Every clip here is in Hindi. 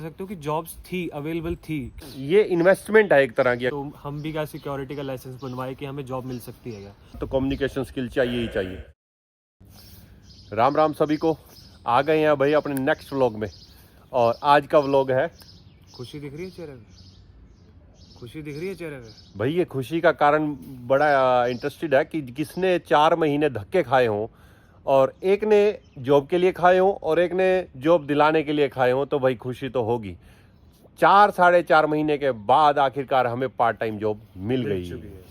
सकते हो कि जॉब्स थी, अवेलेबल थी, ये इन्वेस्टमेंट है एक तरह की। तो हम भी क्या सिक्योरिटी का लाइसेंस बनवाए कि हमें जॉब मिल सकती है क्या। तो कम्युनिकेशन स्किल चाहिए ही चाहिए। राम राम सभी को, आ गए हैं भाई अपने नेक्स्ट व्लॉग में। और आज का व्लॉग है, खुशी दिख रही है चेहरे पे, खुशी दिख रही है चेहरे पे। भाई ये खुशी का कारण बड़ा इंटरेस्टेड है कि किसने 4 महीने धक्के खाए हों, और एक ने जॉब के लिए खाए हों और एक ने जॉब दिलाने के लिए खाए हों, तो भाई खुशी तो होगी। 4 साढ़े 4 महीने के बाद आखिरकार हमें पार्ट टाइम जॉब मिल गई। चुकी है।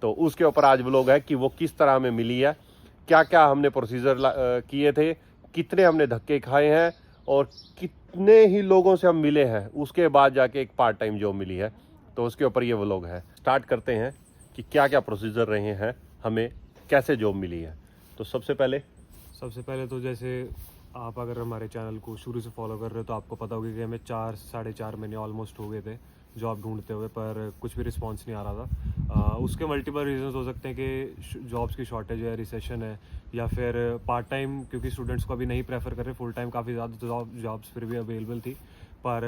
तो उसके ऊपर आज व्लॉग है कि वो किस तरह हमें मिली है, क्या क्या हमने प्रोसीजर किए थे, कितने हमने धक्के खाए हैं और कितने ही लोगों से हम मिले हैं, उसके बाद जाके एक पार्ट टाइम जॉब मिली है। तो उसके ऊपर ये व्लॉग है। स्टार्ट करते हैं कि क्या क्या प्रोसीजर रहे हैं, हमें कैसे जॉब मिली है। तो सबसे पहले तो जैसे आप अगर हमारे चैनल को शुरू से फॉलो कर रहे हो तो आपको पता होगा कि हमें 4 साढ़े 4 महीने ऑलमोस्ट हो गए थे जॉब ढूंढते हुए, पर कुछ भी रिस्पांस नहीं आ रहा था। उसके मल्टीपल रीजंस हो सकते हैं कि जॉब्स की शॉर्टेज है, रिसेशन है, या फिर पार्ट टाइम, क्योंकि स्टूडेंट्स को अभी नहीं प्रेफर कर रहे, फुल टाइम काफ़ी ज़्यादा जॉब्स फिर भी अवेलेबल थी, पर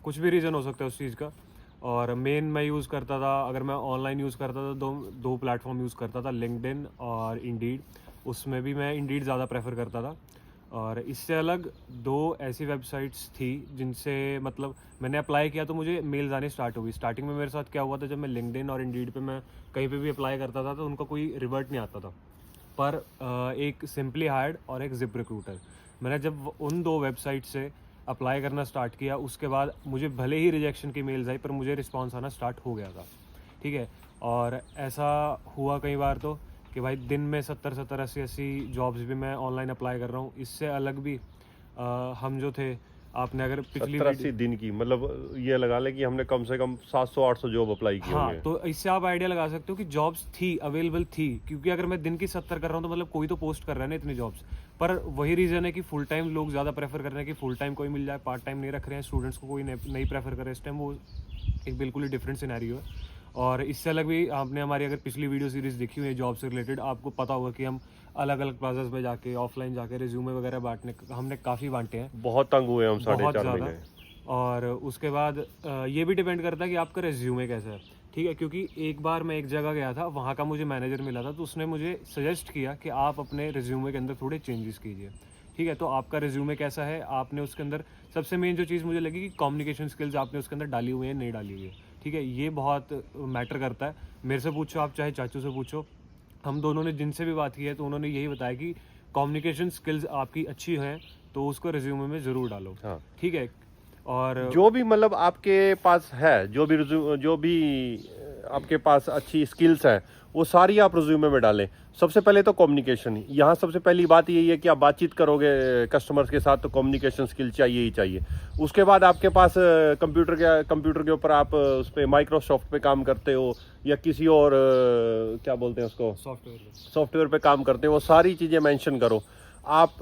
कुछ भी रीज़न हो सकता है उस चीज़ का। और मेन मैं यूज़ करता था, अगर मैं ऑनलाइन यूज़ करता था, दो प्लेटफॉर्म यूज़ करता था, लिंक्डइन और इंडीड। उसमें भी मैं इंडीड ज़्यादा प्रेफर करता था। और इससे अलग 2 ऐसी वेबसाइट्स थी जिनसे मतलब मैंने अप्लाई किया तो मुझे मेल्स आने स्टार्ट हो गई। स्टार्टिंग में मेरे साथ क्या हुआ था, जब मैं लिंक्डइन और इंडीड पे मैं कहीं पे भी अप्लाई करता था तो उनका कोई रिवर्ट नहीं आता था, पर एक सिंपली हायर्ड और एक जिप रिक्रूटर, मैंने जब उन 2 वेबसाइट से अप्लाई करना स्टार्ट किया, उसके बाद मुझे भले ही रिजेक्शन की मेल्स आई पर मुझे रिस्पांस आना स्टार्ट हो गया था। ठीक है, और ऐसा हुआ कई बार तो कि भाई दिन में 70-80 जॉब्स भी मैं ऑनलाइन अप्लाई कर रहा हूँ। इससे अलग भी हम जो थे, आपने अगर पिछली 70-80 दिन की, मतलब ये लगा ले कि हमने कम से कम 700-800 जॉब अप्लाई किए हाँ, होंगे। तो इससे आप आइडिया लगा सकते हो कि जॉब्स थी, अवेलेबल थी, क्योंकि अगर मैं दिन की 70 कर रहा हूँ तो मतलब कोई तो पोस्ट कर रहा है ना इतनी जॉब्स। पर वही रीज़न है कि फुल टाइम लोग ज़्यादा प्रेफर कर रहे हैं कि फुल टाइम कोई मिल जाए, पार्ट टाइम नहीं रख रहे हैं, स्टूडेंट्स को कोई नहीं प्रेफर कर रहे इस टाइम। वो एक बिल्कुल ही डिफरेंट सिनेरियो है। और इससे अलग भी आपने हमारी अगर पिछली वीडियो सीरीज़ देखी हुई है जॉब से रिलेटेड, आपको पता होगा कि हम अलग अलग प्लाजाज में जाके, ऑफलाइन जाके रिज्यूमे वगैरह बांटने, हमने काफ़ी बांटे हैं, बहुत तंग हुए हम बहुत 4.5 ज़्यादा। महीने। और उसके बाद ये भी डिपेंड करता है कि आपका रेज्यूमे कैसा है। ठीक है, क्योंकि एक बार मैं एक जगह गया था, वहाँ का मुझे मैनेजर मिला था, तो उसने मुझे सजेस्ट किया कि आप अपने रेज्यूमे के अंदर थोड़े चेंजेस कीजिए। ठीक है, तो आपका रेज्यूमे कैसा है, आपने उसके अंदर सबसे मेन जो चीज़ मुझे लगी कि कम्युनिकेशन स्किल्स आपने उसके अंदर डाली हुई है नहीं डाली हुई है। ठीक है, ये बहुत मैटर करता है। मेरे से पूछो आप, चाहे चाचू से पूछो, हम दोनों ने जिनसे भी बात की है तो उन्होंने यही बताया कि कम्युनिकेशन स्किल्स आपकी अच्छी हैं तो उसको रिज्यूमे में ज़रूर डालो। हाँ, ठीक है, और जो भी मतलब आपके पास है, जो भी आपके पास अच्छी स्किल्स हैं, वो सारी आप रिज्यूमे में डालें। सबसे पहले तो कम्युनिकेशन, यहाँ सबसे पहली बात यही है कि आप बातचीत करोगे कस्टमर्स के साथ तो कम्युनिकेशन स्किल चाहिए ही चाहिए। उसके बाद आपके पास कंप्यूटर के ऊपर आप उस पर माइक्रोसॉफ्ट पे काम करते हो या किसी और क्या बोलते हैं उसको, सॉफ्टवेयर पे काम करते हो, वो सारी चीज़ें मेंशन करो। आप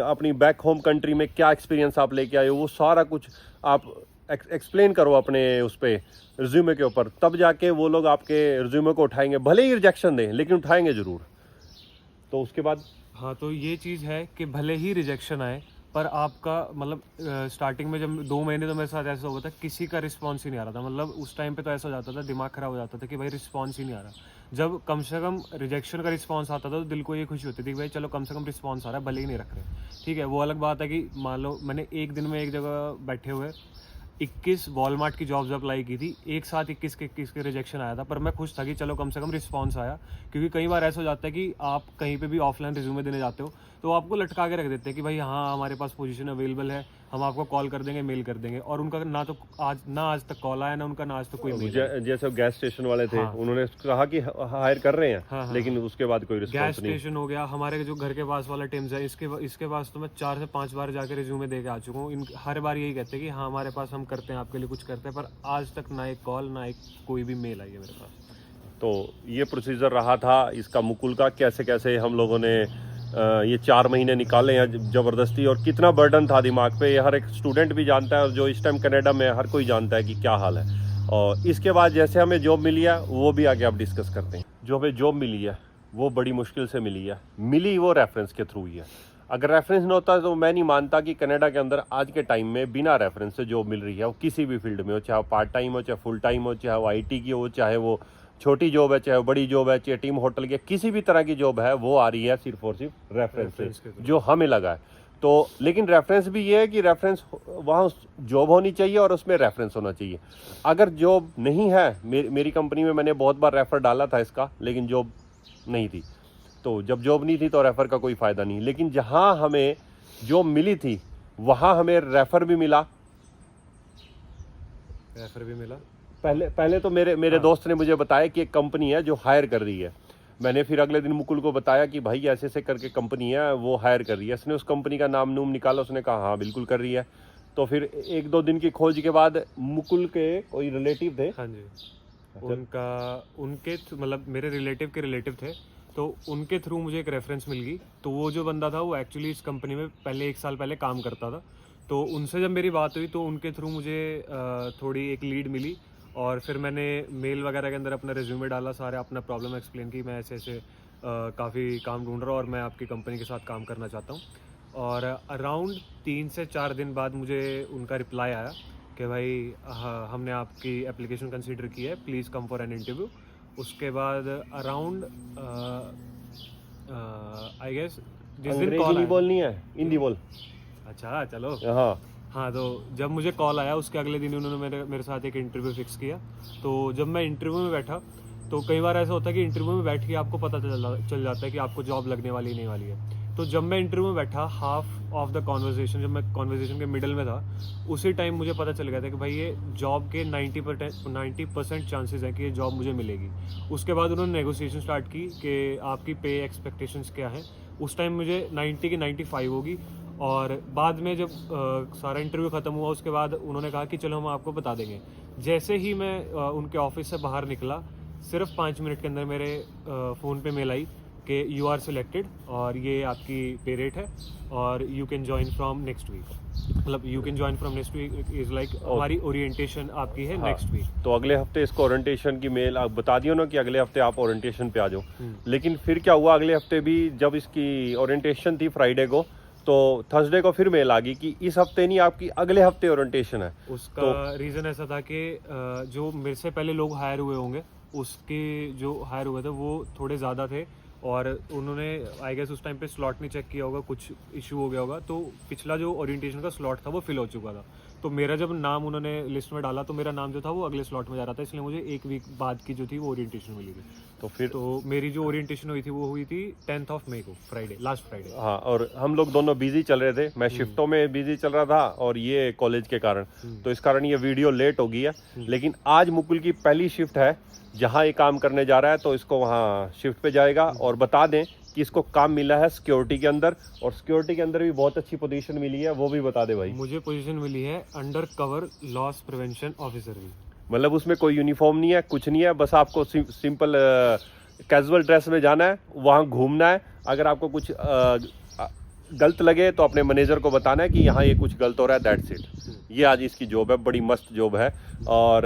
अपनी बैक होम कंट्री में क्या एक्सपीरियंस आप लेके आए हो, वो सारा कुछ आप एक्सप्लेन करो अपने उस पर रिज्यूमे के ऊपर। तब जाके वो लोग आपके रिज्यूमे को उठाएंगे, भले ही रिजेक्शन दें लेकिन उठाएंगे ज़रूर। तो उसके बाद हाँ, तो ये चीज़ है कि भले ही रिजेक्शन आए पर आपका मतलब स्टार्टिंग में जब 2 महीने तो मेरे साथ ऐसा हुआ था, किसी का रिस्पांस ही नहीं आ रहा था। मतलब उस टाइम पे तो ऐसा हो जाता था, दिमाग ख़राब हो जाता था कि भाई रिस्पांस ही नहीं आ रहा। जब कम से कम रिजेक्शन का रिस्पांस आता था तो दिल को ये खुशी होती थी कि भाई चलो कम से कम रिस्पांस आ रहा है, भले ही नहीं रख रहे। ठीक है, वो अलग बात है कि मान लो मैंने एक दिन में एक जगह बैठे हुए 21 वॉलमार्ट की जॉब्स अप्लाई की थी, एक साथ 21 के रिजेक्शन आया था, पर मैं खुश था कि चलो कम से कम रिस्पांस आया। क्योंकि कई बार ऐसा हो जाता है कि आप कहीं पे भी ऑफलाइन रिज्यूमे देने जाते हो तो आपको लटका के रख देते हैं कि भाई हाँ हमारे पास पोजीशन अवेलेबल है, हम आपको कॉल कर देंगे, मेल कर देंगे, और उनका ना तो आज तक कॉल आया, ना उनका ना आज तक कोई मेल आया। जैसे गैस स्टेशन वाले थे, हाँ, उन्होंने कहा कि हायर कर रहे हैं, हाँ, लेकिन उसके बाद कोई गैस रिस्पॉन्स नहीं। स्टेशन हो गया, हमारे जो घर के पास वाला टिम्स है, इसके पास तो मैं 4 से 5 बार जाके रिज्यूमे दे के आ चुका हूँ। हर बार यही कहते हैं कि हाँ हमारे पास, हम करते हैं आपके लिए, कुछ करते हैं, पर आज तक ना एक कॉल, ना एक कोई भी मेल आई है मेरे पास। तो ये प्रोसीजर रहा था इसका मुकुल का, कैसे कैसे हम लोगों ने ये 4 महीने निकाले हैं ज़बरदस्ती, और कितना बर्डन था दिमाग पे, ये हर एक स्टूडेंट भी जानता है, और जो इस टाइम कनाडा में हर कोई जानता है कि क्या हाल है। और इसके बाद जैसे हमें जॉब मिली है वो भी आगे आप डिस्कस करते हैं। जो हमें जॉब मिली है वो बड़ी मुश्किल से मिली है, मिली वो रेफरेंस के थ्रू ही है। अगर रेफरेंस नहीं होता तो मैं नहीं मानता कि कनाडा के अंदर आज के टाइम में बिना रेफरेंस से जॉब मिल रही है, वो किसी भी फील्ड में हो, चाहे वो पार्ट टाइम हो, चाहे फुल टाइम हो, चाहे वो आईटी की हो, चाहे वो छोटी जॉब है, चाहे वो बड़ी जॉब है, चाहे टीम होटल की, किसी भी तरह की जॉब है, वो आ रही है सिर्फ और सिर्फ रेफरेंस Reference से, के थ्रू। जो हमें लगा है। तो लेकिन रेफरेंस भी ये है कि रेफरेंस वहाँ जॉब होनी चाहिए और उसमें रेफरेंस होना चाहिए। अगर जॉब नहीं है, मेरी कंपनी में मैंने बहुत बार रेफर डाला था इसका, लेकिन जॉब नहीं थी। तो जब जॉब नहीं थी तो रेफर का कोई फ़ायदा नहीं। लेकिन जहाँ हमें जॉब मिली थी वहाँ हमें रेफर भी मिला। रेफर भी मिला। पहले तो मेरे दोस्त ने मुझे बताया कि एक कंपनी है जो हायर कर रही है। मैंने फिर अगले दिन मुकुल को बताया कि भाई ऐसे ऐसे करके कंपनी है, वो हायर कर रही है। इसने उस कंपनी का नाम नूम निकाला, उसने कहा हाँ बिल्कुल कर रही है। तो फिर एक दो दिन की खोज के बाद मुकुल के कोई रिलेटिव थे, हाँ जी, मतलब मेरे रिलेटिव के रिलेटिव थे, तो उनके थ्रू मुझे एक रेफरेंस मिल गई। तो वो जो बंदा था वो एक्चुअली इस कंपनी में पहले 1 साल पहले काम करता था। तो उनसे जब मेरी बात हुई तो उनके थ्रू मुझे थोड़ी एक लीड मिली, और फिर मैंने मेल वगैरह के अंदर अपना रिज्यूमे डाला, सारे अपना प्रॉब्लम एक्सप्लेन की, मैं ऐसे ऐसे काफ़ी काम ढूंढ रहा हूँ और मैं आपकी कंपनी के साथ काम करना चाहता हूँ। और अराउंड 3 से 4 दिन बाद मुझे उनका रिप्लाई आया कि भाई हाँ, हमने आपकी एप्लीकेशन कंसीडर की है, please come for an interview. उसके बाद अराउंड आई गेस जिस दिन अंग्रेजी कॉल नहीं आया, बोलनी है, हिंदी बोल। अच्छा चलो, हाँ हाँ, तो जब मुझे कॉल आया उसके अगले दिन उन्होंने मेरे साथ एक इंटरव्यू फिक्स किया। तो जब मैं इंटरव्यू में बैठा, तो कई बार ऐसा होता है कि इंटरव्यू में बैठ के आपको पता चल जाता है कि आपको जॉब लगने वाली नहीं वाली है। तो जब मैं इंटरव्यू में बैठा, हाफ ऑफ द कॉन्वर्जेशन, जब मैं कॉन्वर्जेशन के मिडल में था, उसी टाइम मुझे पता चल गया था कि भाई ये जॉब के 90% चांसेस हैं कि ये जॉब मुझे मिलेगी। उसके बाद उन्होंने नेगोशिएशन स्टार्ट की कि आपकी पे एक्सपेक्टेशंस क्या हैं। उस टाइम मुझे 90 की 95 होगी। और बाद में जब सारा इंटरव्यू ख़त्म हुआ उसके बाद उन्होंने कहा कि चलो हम आपको बता देंगे। जैसे ही मैं उनके ऑफिस से बाहर निकला, सिर्फ 5 मिनट के अंदर मेरे फ़ोन पे मेल आई कि यू आर सिलेक्टेड और ये आपकी पे रेट है और you can join from next week. मतलब you can join from next week is like हमारी ओरिएंटेशन आपकी है नेक्स्ट वीक। तो अगले हफ्ते इसको ओरिएंटेशन की मेल आप बता दियो ना कि अगले हफ्ते आप ओरिएंटेशन पे आ जाओ। लेकिन फिर क्या हुआ, अगले हफ्ते भी जब इसकी ओरिएंटेशन थी फ्राइडे को, तो थर्सडे को फिर मेल आ गई कि इस हफ्ते नहीं, आपकी अगले हफ्ते ओरिएंटेशन है। उसका रीज़न ऐसा था कि जो मेरे से पहले लोग हायर हुए होंगे, उसके जो हायर हुए थे वो थोड़े ज़्यादा थे, और उन्होंने आई गेस उस टाइम पे स्लॉट नहीं चेक किया होगा, कुछ इशू हो गया होगा, तो पिछला जो ओरिएंटेशन का स्लॉट था वो फिल हो चुका था। तो मेरा जब नाम उन्होंने लिस्ट में डाला तो मेरा नाम जो था वो अगले स्लॉट में जा रहा था, इसलिए मुझे 1 वीक बाद की जो थी वो ओरिएंटेशन मिली थी। तो फिर तो मेरी जो ओरिएंटेशन हुई थी वो हुई थी 10th ऑफ मई को, फ्राइडे, लास्ट फ्राइडे। हाँ, और हम लोग दोनों बिजी चल रहे थे, मैं शिफ्टों में बिजी चल रहा था और ये कॉलेज के कारण, तो इस कारण ये वीडियो लेट हो गई है। लेकिन आज मुकुल की पहली शिफ्ट है जहाँ ये काम करने जा रहा है, तो इसको वहाँ शिफ्ट पे जाएगा। और बता दें कि इसको काम मिला है सिक्योरिटी के अंदर, और सिक्योरिटी के अंदर भी बहुत अच्छी पोजीशन मिली है, वो भी बता दे भाई। मुझे पोजीशन मिली है under cover loss prevention officer की। मतलब उसमें कोई यूनिफॉर्म नहीं है, कुछ नहीं है, बस आपको सिंपल कैजुअल ड्रेस में जाना है, वहाँ घूमना है। अगर आपको कुछ गलत लगे तो अपने मैनेजर को बताना है कि यहाँ ये कुछ गलत हो रहा है, दैट्स इट। ये आज इसकी जॉब है, बड़ी मस्त जॉब है, और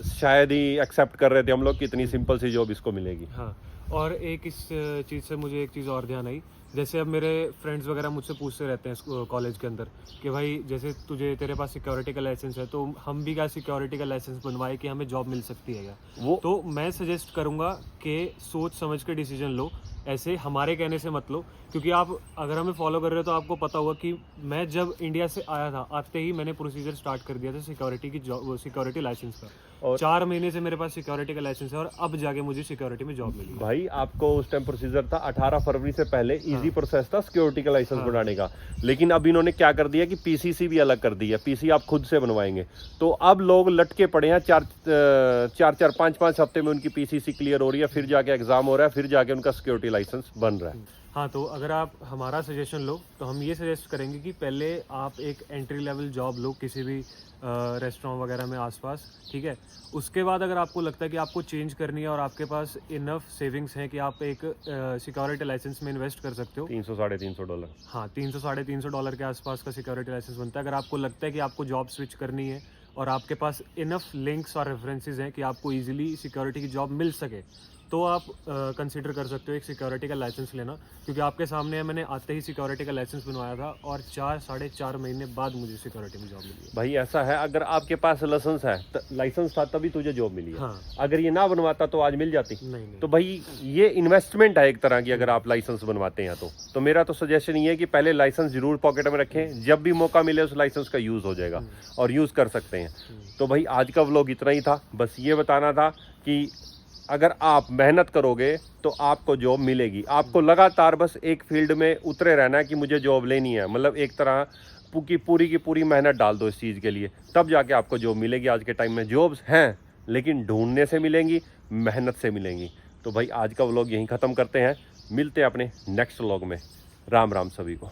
शायद ही एक्सेप्ट कर रहे थे हम लोग कि इतनी सिंपल सी जॉब इसको मिलेगी। हाँ, और एक इस चीज़ से मुझे एक चीज़ और ध्यान आई, जैसे अब मेरे फ्रेंड्स वगैरह मुझसे पूछते रहते हैं कॉलेज के अंदर कि भाई जैसे तेरे पास सिक्योरिटी का लाइसेंस है, तो हम भी क्या सिक्योरिटी का लाइसेंस बनवाए कि हमें जॉब मिल सकती है क्या? तो मैं सजेस्ट करूँगा कि सोच समझ के डिसीजन लो, ऐसे हमारे कहने से मत लो, क्योंकि आप अगर हमें फॉलो कर रहे हो तो आपको पता होगा कि मैं जब इंडिया से आया था, आते ही मैंने प्रोसीजर स्टार्ट कर दिया था सिक्योरिटी की जॉब, सिक्योरिटी लाइसेंस का। और 4 महीने से मेरे पास सिक्योरिटी का लाइसेंस है और अब जाके मुझे सिक्योरिटी में जॉब मिली। भाई आपको उस टाइम प्रोसीजर था 18 फरवरी से पहले इजी प्रोसेस था सिक्योरिटी का लाइसेंस बनाने का, लेकिन अब इन्होंने क्या कर दिया कि पीसीसी भी अलग कर दी है, पीसी आप खुद से बनवाएंगे। तो अब लोग लटके पड़े हैं, 5-5 हफ्ते में उनकी पीसीसी क्लियर हो रही है, फिर जाके एग्जाम हो रहा है, फिर जाके उनका सिक्योरिटी लाइसेंस बन रहा है। हाँ, तो अगर आप हमारा सजेशन लो तो हम ये सजेस्ट करेंगे कि पहले आप एक एंट्री लेवल जॉब लो किसी भी रेस्टोरेंट वगैरह में आसपास, ठीक है। उसके बाद अगर आपको लगता है कि आपको चेंज करनी है और आपके पास इनफ सेविंग्स हैं कि आप एक सिक्योरिटी लाइसेंस में इन्वेस्ट कर सकते हो, $300-350। हाँ, $300-350 के आसपास का सिक्योरिटी लाइसेंस बनता है। अगर आपको लगता है कि आपको जॉब स्विच करनी है और आपके पास इनफ लिंक्स और रेफरेंसेस हैं कि आपको इजीली सिक्योरिटी की जॉब मिल सके, तो आप कंसिडर कर सकते हो एक सिक्योरिटी का लाइसेंस लेना, क्योंकि आपके सामने है, मैंने आते ही सिक्योरिटी का लाइसेंस बनवाया था और 4-4.5 महीने बाद मुझे सिक्योरिटी में जॉब मिली है। भाई ऐसा है, अगर आपके पास लाइसेंस था तभी तुझे जॉब मिली है। हाँ। अगर ये ना बनवाता तो आज मिल जाती। नहीं। तो भाई ये इन्वेस्टमेंट है एक तरह की, अगर आप लाइसेंस बनवाते हैं तो मेरा तो सजेशन ये है कि पहले लाइसेंस जरूर पॉकेट में रखें, जब भी मौका मिले उस लाइसेंस का यूज हो जाएगा और यूज कर सकते हैं। तो भाई आज का व्लॉग इतना ही था, बस ये बताना था कि अगर आप मेहनत करोगे तो आपको जॉब मिलेगी। आपको लगातार बस एक फील्ड में उतरे रहना है कि मुझे जॉब लेनी है, मतलब एक तरह की पूरी मेहनत डाल दो इस चीज़ के लिए, तब जाके आपको जॉब मिलेगी। आज के टाइम में जॉब्स हैं लेकिन ढूंढने से मिलेंगी, मेहनत से मिलेंगी। तो भाई आज का व्लॉग यहीं ख़त्म करते हैं, मिलते हैं अपने नेक्स्ट व्लॉग में। राम राम सभी को।